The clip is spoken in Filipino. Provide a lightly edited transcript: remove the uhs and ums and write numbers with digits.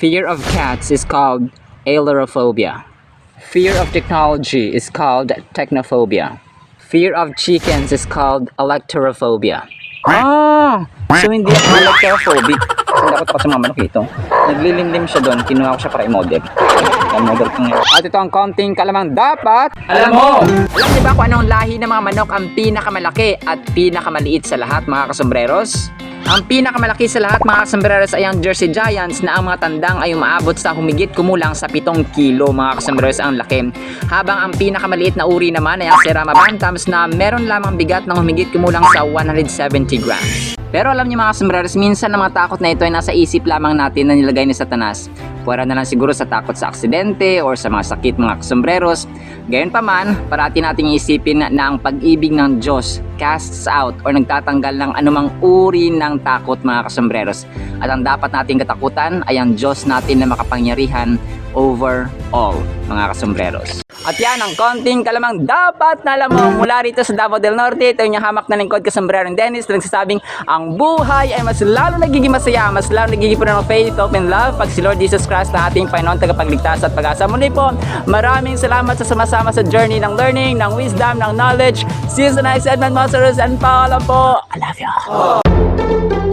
Fear of cats is called ailurophobia. Fear of technology is called technophobia. Fear of chickens is called electorophobia. So hindi ako electrophobic. Hindi ako takot sa mga manok ito. Naglilimlim siya doon, kinuha ko siya para i-model. I-model ko ngayon. At ito ang konting kalamang dapat alam mo! Alam niyo ba kung anong lahi ng mga manok ang pinakamalaki at pinakamaliit sa lahat, mga kasombreros? Ang pinakamalaki sa lahat, mga kasombreros, ay ang Jersey Giants na ang mga tandang ay umaabot sa humigit kumulang sa 7 kilo, mga kasombreros, ang laki. Habang ang pinakamaliit na uri naman ay ang Serama Bantams na meron lamang bigat ng humigit kumulang sa 170 grams. Pero alam niyo, mga kasombreros, minsan ang mga takot na ito ay nasa isip lamang natin na nilagay ni Satanas. Pwera na lang siguro sa takot sa aksidente or sa mga sakit, mga kasombreros. Gayunpaman, parati nating isipin na ang pag-ibig ng Diyos casts out or nagtatanggal ng anumang uri ng takot, mga kasombreros. At ang dapat nating katakutan ay ang Diyos natin na makapangyarihan over all, mga kasombreros. At yan ang konting kalamang dapat na alam mo mula rito sa Davao del Norte. Ito yung hamak na lingkod kasombrerong Dennis na nagsasabing ang buhay ay mas lalo nagiging masaya, mas lalo nagiging puno ng faith, hope, and love pag si Lord Jesus Christ na ating Panginoon, tagapagligtas at pag-asa. Muli po, maraming salamat sa sumasama sa journey ng learning, ng wisdom, ng knowledge. See you sa next segment, Monsters, and paalam po. I love you.